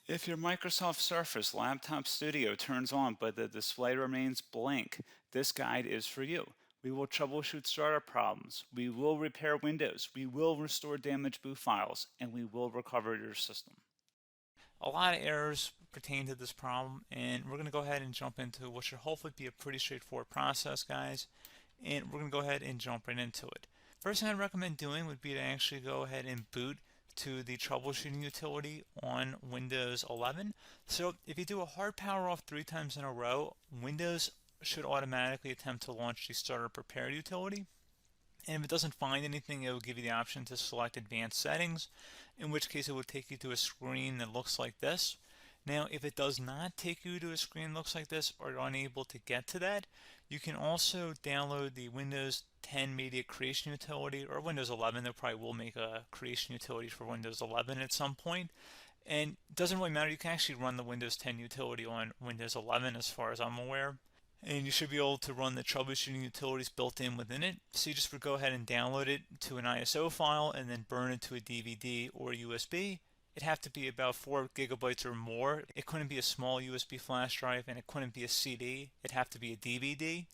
If your Microsoft Surface Laptop Studio turns on but the display remains blank, this guide is for you. We will troubleshoot startup problems, we will repair Windows, we will restore damaged boot files, and we will recover your system. A lot of errors pertain to this problem, and we're going to go ahead and jump into what should hopefully be a pretty straightforward process, guys. And we're going to go ahead and jump right into it. First thing I'd recommend doing would be to actually go ahead and boot to the troubleshooting utility on Windows 11. So if you do a hard power off 3 times in a row, Windows should automatically attempt to launch the startup prepare utility. And if it doesn't find anything, it will give you the option to select advanced settings, in which case it will take you to a screen that looks like this. Now, if it does not take you to a screen that looks like this, or you're unable to get to that, you can also download the Windows 10 Media Creation Utility, or Windows 11. They probably will make a creation utility for Windows 11 at some point. And it doesn't really matter, you can actually run the Windows 10 utility on Windows 11 as far as I'm aware. And you should be able to run the troubleshooting utilities built in within it. So you just would go ahead and download it to an ISO file and then burn it to a DVD or USB. It'd have to be about 4 gigabytes or more. It couldn't be a small USB flash drive, and it couldn't be a CD. It'd have to be a DVD.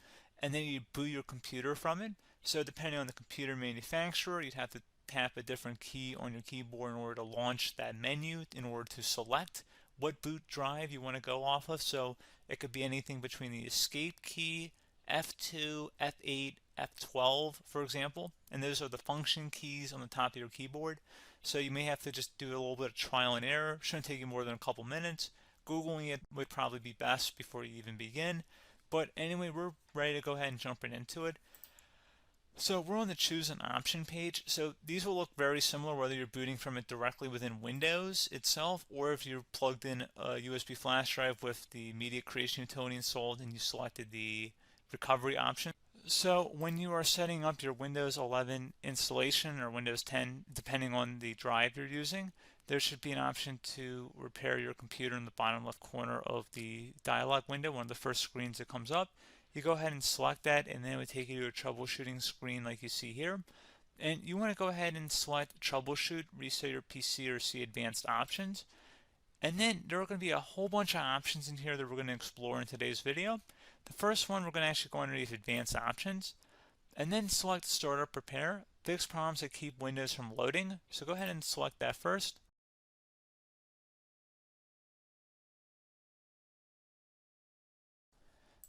And then you'd boot your computer from it. So depending on the computer manufacturer, you'd have to tap a different key on your keyboard in order to launch that menu, in order to select what boot drive you want to go off of. So it could be anything between the escape key, F2, F8, F12, for example, and those are the function keys on the top of your keyboard. So you may have to just do a little bit of trial and error. Shouldn't take you more than a couple minutes. Googling it would probably be best before you even begin. But anyway, we're ready to go ahead and jump right into it. So we're on the choose an option page. So these will look very similar whether you're booting from it directly within Windows itself, or if you're plugged in a USB flash drive with the media creation utility installed and you selected the recovery option. So when you are setting up your Windows 11 installation or Windows 10, depending on the drive you're using, there should be an option to repair your computer in the bottom left corner of the dialog window, one of the first screens that comes up. You go ahead and select that, and then it would take you to a troubleshooting screen like you see here. And you want to go ahead and select troubleshoot, reset your PC, or see advanced options. And then there are going to be a whole bunch of options in here that we're going to explore in today's video. The first one, we're going to actually go underneath advanced options and then select startup prepare, fix problems that keep Windows from loading. So go ahead and select that first.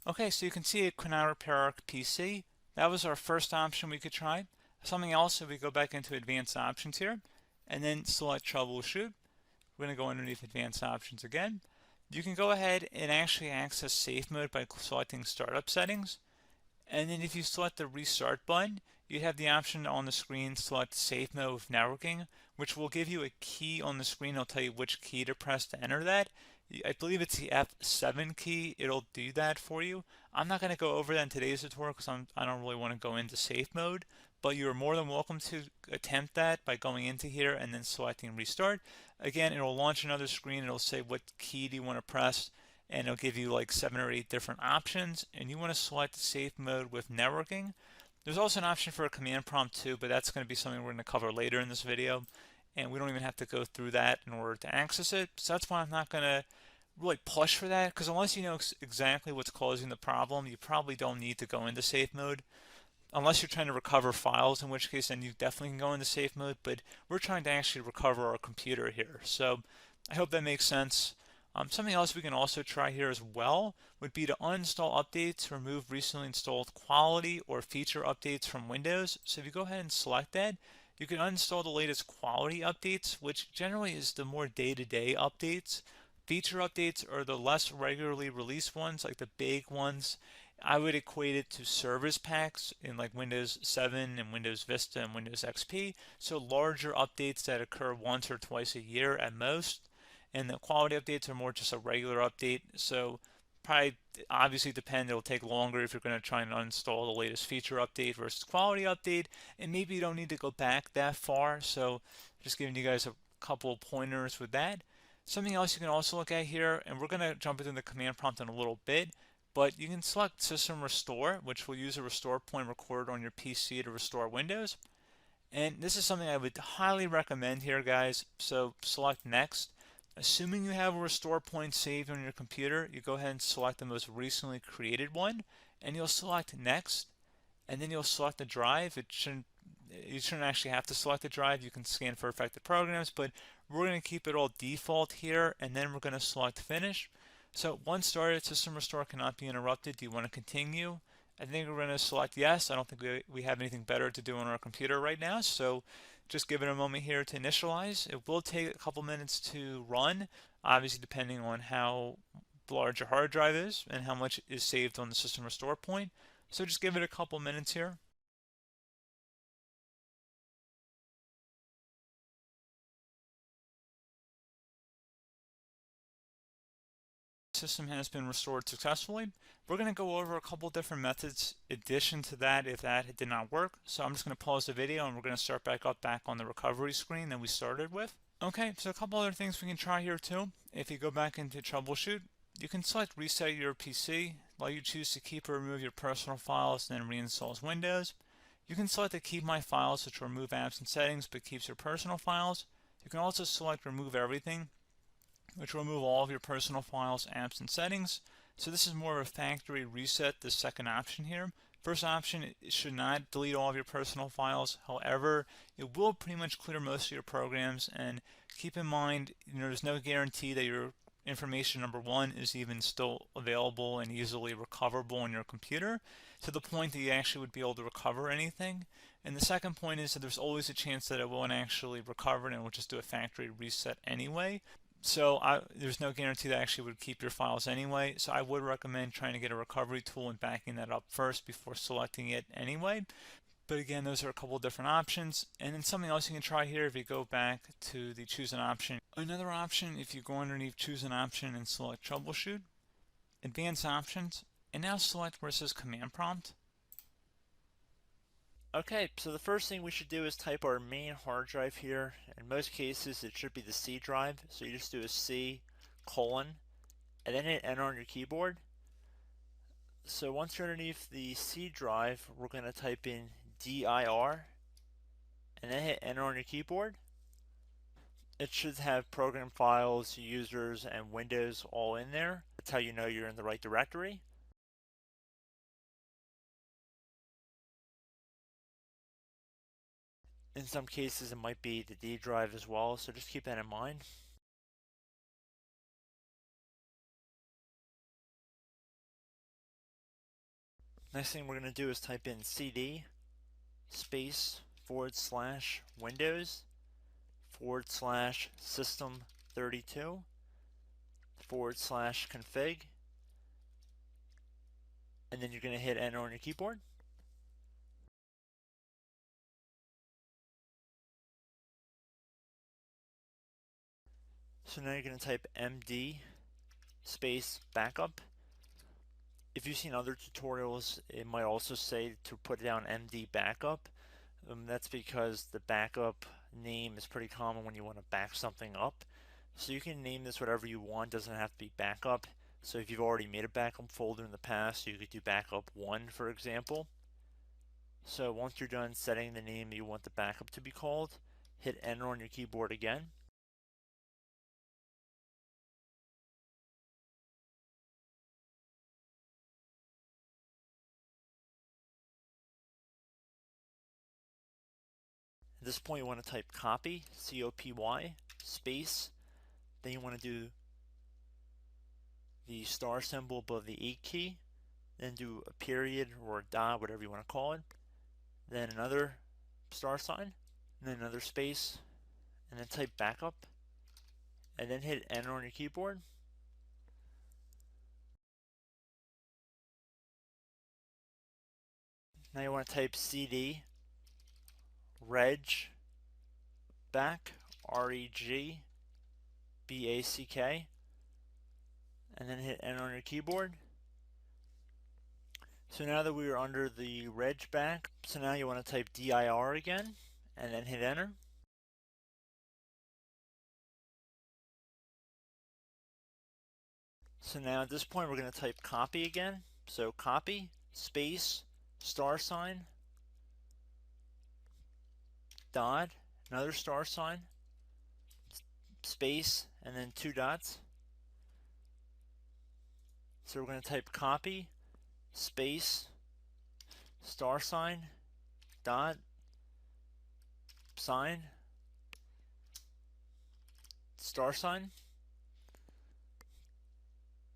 Okay, so you can see it could now repair our PC. That was our first option we could try. Something else, if we go back into advanced options here and then select troubleshoot, we're going to go underneath advanced options again. You can go ahead and actually access safe mode by selecting startup settings. And then if you select the restart button, you have the option on the screen select safe mode with networking, which will give you a key on the screen. It'll tell you which key to press to enter that. I believe it's the F7 key. It'll do that for you. I'm not going to go over that in today's tutorial because I don't really want to go into safe mode, but you're more than welcome to attempt that by going into here and then selecting restart. Again, it'll launch another screen. It'll say what key do you want to press, and it'll give you like 7 or 8 different options, and you want to select safe mode with networking. There's also an option for a command prompt too, but that's going to be something we're going to cover later in this video, and we don't even have to go through that in order to access it. So that's why I'm not going to really push for that, because unless you know exactly what's causing the problem, you probably don't need to go into safe mode. Unless you're trying to recover files, in which case then you definitely can go into safe mode, but we're trying to actually recover our computer here. So I hope that makes sense. Something else we can also try here as well would be to uninstall updates, remove recently installed quality or feature updates from Windows. So if you go ahead and select that, you can uninstall the latest quality updates, which generally is the more day-to-day updates. Feature updates are the less regularly released ones, like the big ones. I would equate it to service packs in like Windows 7 and Windows Vista and Windows XP. So larger updates that occur once or twice a year at most. And the quality updates are more just a regular update. So probably obviously depend, it'll take longer if you're going to try and uninstall the latest feature update versus quality update. And maybe you don't need to go back that far. So just giving you guys a couple of pointers with that. Something else you can also look at here, and we're going to jump into the command prompt in a little bit, but you can select System Restore, which will use a restore point recorded on your PC to restore Windows. And this is something I would highly recommend here, guys. So select Next. Assuming you have a restore point saved on your computer, you go ahead and select the most recently created one, and you'll select next, and then you'll select the drive. You shouldn't actually have to select the drive. You can scan for affected programs, but we're going to keep it all default here, and then we're going to select finish. So once started, system restore cannot be interrupted. Do you want to continue? I think we're going to select yes. I don't think we have anything better to do on our computer right now, so just give it a moment here to initialize. It will take a couple minutes to run, obviously depending on how large your hard drive is and how much is saved on the system restore point. So just give it a couple minutes here. System has been restored successfully. We're going to go over a couple different methods in addition to that if that did not work. So I'm just going to pause the video and we're going to start back on the recovery screen that we started with. Okay, so a couple other things we can try here too. If you go back into troubleshoot, you can select reset your PC while you choose to keep or remove your personal files and then reinstalls Windows. You can select to keep my files, which will remove apps and settings but keeps your personal files. You can also select remove everything, which will remove all of your personal files, apps, and settings. So this is more of a factory reset, the second option here. First option, it should not delete all of your personal files. However, it will pretty much clear most of your programs. And keep in mind, there's no guarantee that your information, number one, is even still available and easily recoverable on your computer to the point that you actually would be able to recover anything. And the second point is that there's always a chance that it won't actually recover and it will just do a factory reset anyway. So there's no guarantee that actually would keep your files anyway. So I would recommend trying to get a recovery tool and backing that up first before selecting it anyway. But again, those are a couple different options. And then something else you can try here if you go back to the choose an option. Another option, if you go underneath choose an option and select troubleshoot, advanced options, and now select where it says command prompt. Okay, so the first thing we should do is type our main hard drive here. In most cases, it should be the C drive. So you just do a C colon and then hit enter on your keyboard. So once you're underneath the C drive, we're going to type in dir and then hit enter on your keyboard. It should have program files, users, and Windows all in there. That's how you know you're in the right directory. In some cases, it might be the D drive as well, so just keep that in mind. Next thing we're going to do is type in cd space / Windows / system 32 / config, and then you're going to hit enter on your keyboard. So now you're going to type md space backup. If you've seen other tutorials, it might also say to put down md backup. That's because the backup name is pretty common when you want to back something up. So you can name this whatever you want, doesn't have to be backup. So if you've already made a backup folder in the past, you could do backup 1, for example. So once you're done setting the name you want the backup to be called, hit enter on your keyboard again. At this point you want to type copy, C-O-P-Y, space, then you want to do the star symbol above the 8 key, then do a period or a dot, whatever you want to call it, then another star sign, and then another space, and then type backup, and then hit enter on your keyboard. Now you want to type cd reg back, R-E-G-B-A-C-K, and then hit enter on your keyboard. So now that we are under the reg back, so now you want to type dir again, and then hit enter. So now at this point we're going to type copy again. So copy, space, star sign, dot, another star sign, space, and then 2 dots. So we're going to type copy space $sign dot sign $sign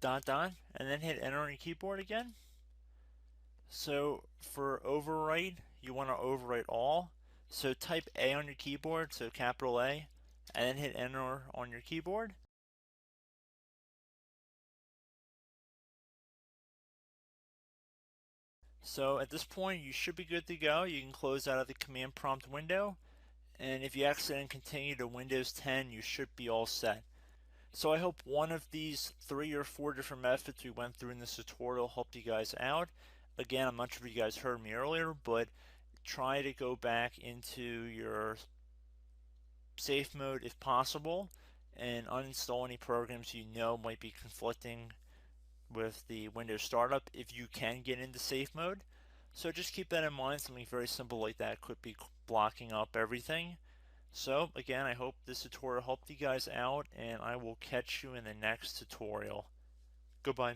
dot dot, and then hit enter on your keyboard again. So for overwrite, you want to overwrite all. So type A on your keyboard, so capital A, and then hit enter on your keyboard. So at this point, you should be good to go. You can close out of the command prompt window, and if you accidentally continue to Windows 10, you should be all set. So I hope one of these 3 or 4 different methods we went through in this tutorial helped you guys out. Again, I'm not sure if you guys heard me earlier, but try to go back into your safe mode if possible and uninstall any programs you know might be conflicting with the Windows startup if you can get into safe mode. So just keep that in mind. Something very simple like that could be blocking up everything. So again, I hope this tutorial helped you guys out, and I will catch you in the next tutorial. Goodbye.